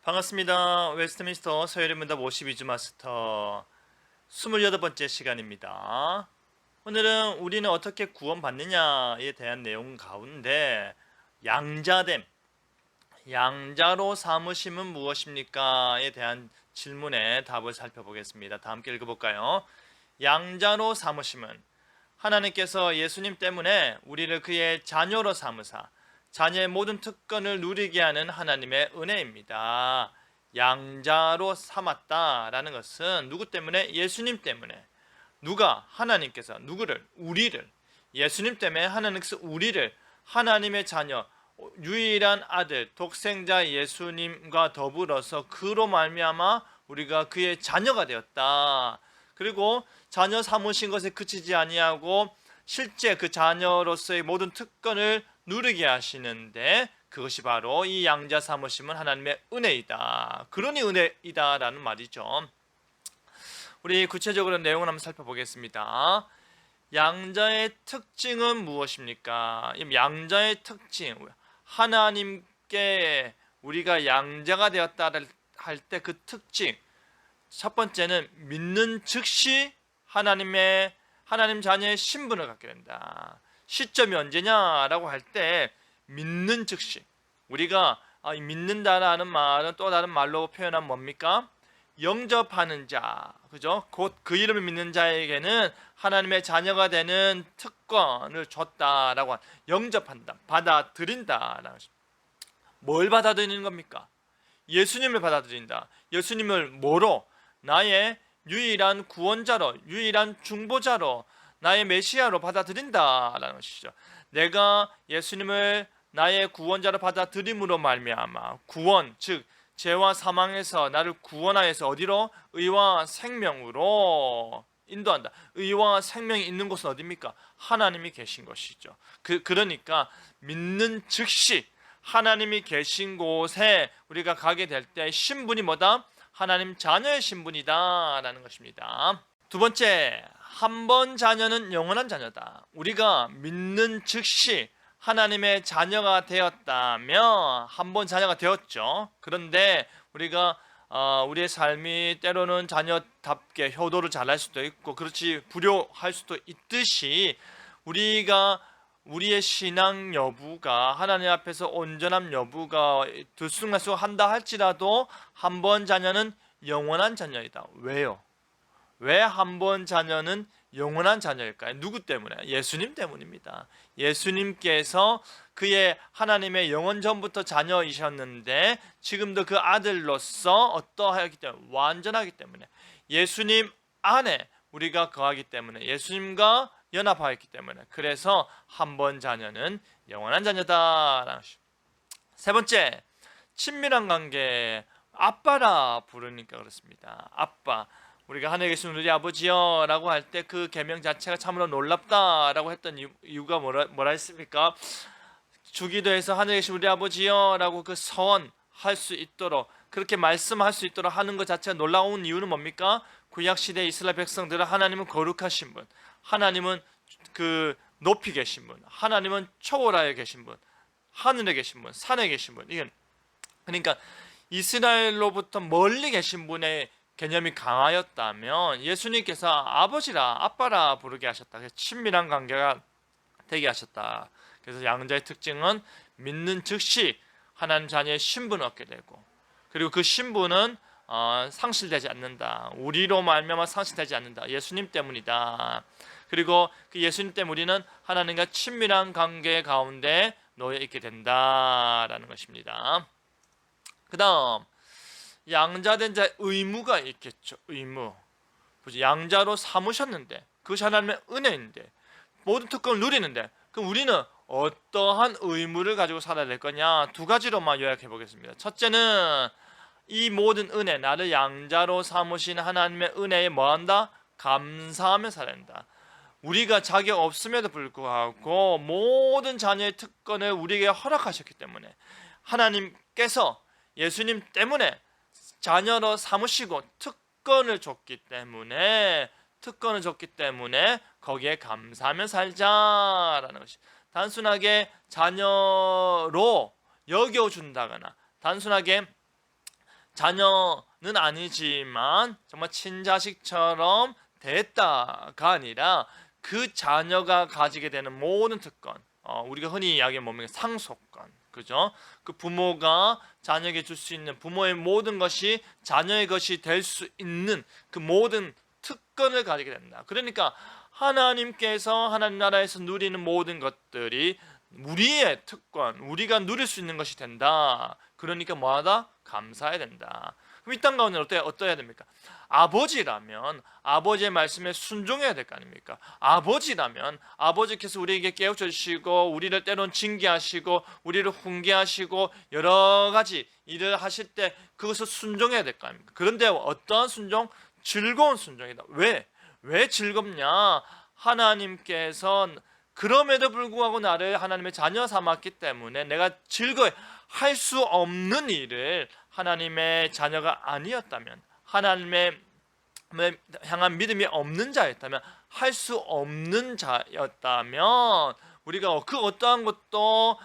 반갑습니다. 웨스트민스터 서열의 문답 52주 마스터 28번째 시간입니다. 오늘은 우리는 어떻게 구원받느냐에 대한 내용 가운데 양자됨, 양자로 삼으심은 무엇입니까?에 대한 질문에 답을 살펴보겠습니다. 다 함께 읽어볼까요? 양자로 삼으심은 하나님께서 예수님 때문에 우리를 그의 자녀로 삼으사 자녀의 모든 특권을 누리게 하는 하나님의 은혜입니다. 양자로 삼았다라는 것은 누구 때문에? 예수님 때문에. 누가? 하나님께서 누구를? 우리를. 예수님 때문에 하나님께서 우리를 하나님의 자녀, 유일한 아들, 독생자 예수님과 더불어서 그로 말미암아 우리가 그의 자녀가 되었다. 그리고 자녀 삼으신 것에 그치지 아니하고 실제 그 자녀로서의 모든 특권을 누리게 하시는데 그것이 바로 이 양자 삼으심은 하나님의 은혜이다. 그러니 은혜이다라는 말이죠. 우리 구체적으로 내용을 한번 살펴보겠습니다. 양자의 특징은 무엇입니까? 양자의 특징, 하나님께 우리가 양자가 되었다 할 때 그 특징, 첫 번째는 믿는 즉시 하나님 자녀의 신분을 갖게 된다. 시점이 언제냐라고 할 때 믿는 즉시, 우리가 믿는다라는 말은 또 다른 말로 표현하면 뭡니까? 영접하는 자, 그죠? 곧 그 이름을 믿는 자에게는 하나님의 자녀가 되는 특권을 줬다라고 영접한다, 받아들인다라는 것입니다. 뭘 받아들이는 겁니까? 예수님을 받아들인다. 예수님을 뭐로? 나의 유일한 구원자로, 유일한 중보자로, 나의 메시아로 받아들인다라는 것이죠. 내가 예수님을 나의 구원자로 받아들임으로 말미암아 구원, 즉 죄와 사망에서 나를 구원하여서 어디로? 의와 생명으로 인도한다. 의와 생명이 있는 곳은 어디입니까? 하나님이 계신 것이죠. 그러니까 믿는 즉시 하나님이 계신 곳에 우리가 가게 될 때 신분이 뭐다? 하나님 자녀의 신분이다 라는 것입니다. 두 번째, 한 번 자녀는 영원한 자녀다. 우리가 믿는 즉시 하나님의 자녀가 되었다면 한 번 자녀가 되었죠. 그런데 우리가 우리의 삶이 때로는 자녀답게 효도를 잘할 수도 있고 그렇지 불효할 수도 있듯이 우리의 신앙 여부가 하나님 앞에서 온전함 여부가 들쑥날쑥한다 할지라도 한 번 자녀는 영원한 자녀이다. 왜요? 왜 한 번 자녀는 영원한 자녀일까요? 누구 때문에? 예수님 때문입니다. 예수님께서 그의 하나님의 영원 전부터 자녀이셨는데 지금도 그 아들로서 어떠하기 때문에? 완전하기 때문에. 예수님 안에 우리가 거하기 때문에, 예수님과 연합하였기 때문에, 그래서 한 번 자녀는 영원한 자녀다. 세 번째, 친밀한 관계. 아빠라 부르니까 그렇습니다. 아빠. 우리가 하늘에 계신 우리 아버지여 라고 할 때 그 계명 자체가 참으로 놀랍다라고 했던 이유가 뭐라 했습니까? 주기도에서 하늘에 계신 우리 아버지여 라고 그 서원할 수 있도록, 그렇게 말씀할 수 있도록 하는 것 자체가 놀라운 이유는 뭡니까? 구약시대 이스라엘 백성들은 하나님은 거룩하신 분, 하나님은 그 높이 계신 분, 하나님은 초월하여 계신 분, 하늘에 계신 분, 산에 계신 분. 이건 그러니까 이스라엘로부터 멀리 계신 분의 개념이 강하였다면 예수님께서 아버지라, 아빠라 부르게 하셨다. 그래서 친밀한 관계가 되게 하셨다. 그래서 양자의 특징은 믿는 즉시 하나님 자녀의 신분을 얻게 되고, 그리고 그 신분은 상실되지 않는다. 우리로 말미암아 상실되지 않는다. 예수님 때문이다. 그리고 그 예수님 때문에 우리는 하나님과 친밀한 관계 가운데 놓여 있게 된다라는 것입니다. 그 다음, 양자된 자의 의무가 있겠죠. 의무. 양자로 삼으셨는데, 그것이 하나님의 은혜인데, 모든 특권을 누리는데, 그럼 우리는 어떠한 의무를 가지고 살아야 될 거냐? 두 가지로만 요약해 보겠습니다. 첫째는 이 모든 은혜, 나를 양자로 삼으신 하나님의 은혜에 뭐한다? 감사하며 살아야 한다. 우리가 자격 없음에도 불구하고 모든 자녀의 특권을 우리에게 허락하셨기 때문에, 하나님께서 예수님 때문에 자녀로 삼으시고 특권을 줬기 때문에 거기에 감사하며 살자라는 것이, 단순하게 자녀로 여겨준다거나 단순하게 자녀는 아니지만 정말 친자식처럼 됐다가 아니라 그 자녀가 가지게 되는 모든 특권, 우리가 흔히 이야기하는 뭡니까? 상속권, 그죠? 그 부모가 자녀에게 줄 수 있는 부모의 모든 것이 자녀의 것이 될 수 있는 그 모든 특권을 가지게 된다. 그러니까 하나님께서 하나님 나라에서 누리는 모든 것들이 우리의 특권, 우리가 누릴 수 있는 것이 된다. 그러니까 뭐하다? 감사해야 된다. 그럼 이 땅 가운데 어떠해야 됩니까? 아버지라면 아버지의 말씀에 순종해야 될 거 아닙니까? 아버지라면 아버지께서 우리에게 깨우쳐 주시고 우리를 때론 징계하시고 우리를 훈계하시고 여러 가지 일을 하실 때 그것을 순종해야 될 거 아닙니까? 그런데 어떠한 순종? 즐거운 순종이다. 왜 즐겁냐? 하나님께서 그럼에도 불구하고 나를 하나님의 자녀 삼았기 때문에 내가 즐거워 할 수 없는 일을 하나님의 자녀가 아니었다면, 하나님의 향한 믿음이 없는 자였다면, 할 수 없는 자였다면 우리가 그 어떠한 것도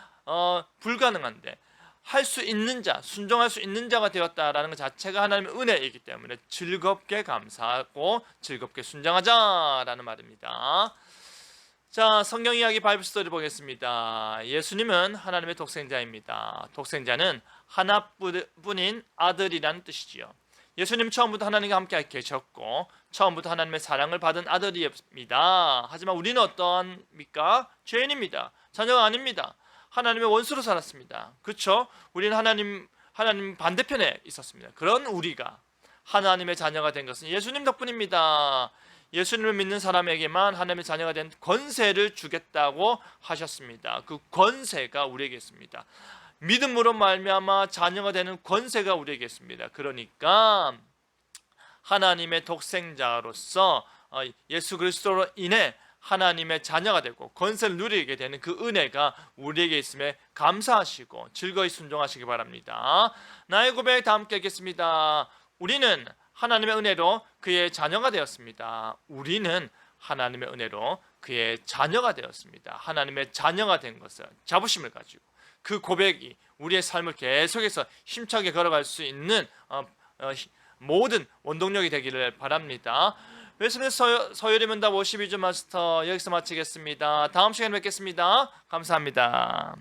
불가능한데 할 수 있는 자, 순종할 수 있는 자가 되었다라는 것 자체가 하나님의 은혜이기 때문에 즐겁게 감사하고 즐겁게 순종하자라는 말입니다. 자, 성경 이야기 바이블 스토리 보겠습니다. 예수님은 하나님의 독생자입니다. 독생자는 하나뿐인 아들이라는 뜻이지요. 예수님 처음부터 하나님과 함께 계셨고 처음부터 하나님의 사랑을 받은 아들입니다. 하지만 우리는 어떠합니까? 죄인입니다. 자녀가 아닙니다. 하나님의 원수로 살았습니다. 그렇죠? 우리는 하나님 반대편에 있었습니다. 그런 우리가 하나님의 자녀가 된 것은 예수님 덕분입니다. 예수님을 믿는 사람에게만 하나님의 자녀가 된 권세를 주겠다고 하셨습니다. 그 권세가 우리에게 있습니다. 믿음으로 말미암아 자녀가 되는 권세가 우리에게 있습니다. 그러니까 하나님의 독생자로서 예수 그리스도로 인해 하나님의 자녀가 되고 권세를 누리게 되는 그 은혜가 우리에게 있음에 감사하시고 즐거이 순종하시기 바랍니다. 나의 고백 다 함께 읽겠습니다. 우리는 하나님의 은혜로 그의 자녀가 되었습니다. 우리는 하나님의 은혜로 그의 자녀가 되었습니다. 하나님의 자녀가 된 것을 자부심을 가지고 그 고백이 우리의 삶을 계속해서 힘차게 걸어갈 수 있는 모든 원동력이 되기를 바랍니다. 웨스트 서열의 문답 52주 마스터 여기서 마치겠습니다. 다음 시간에 뵙겠습니다. 감사합니다.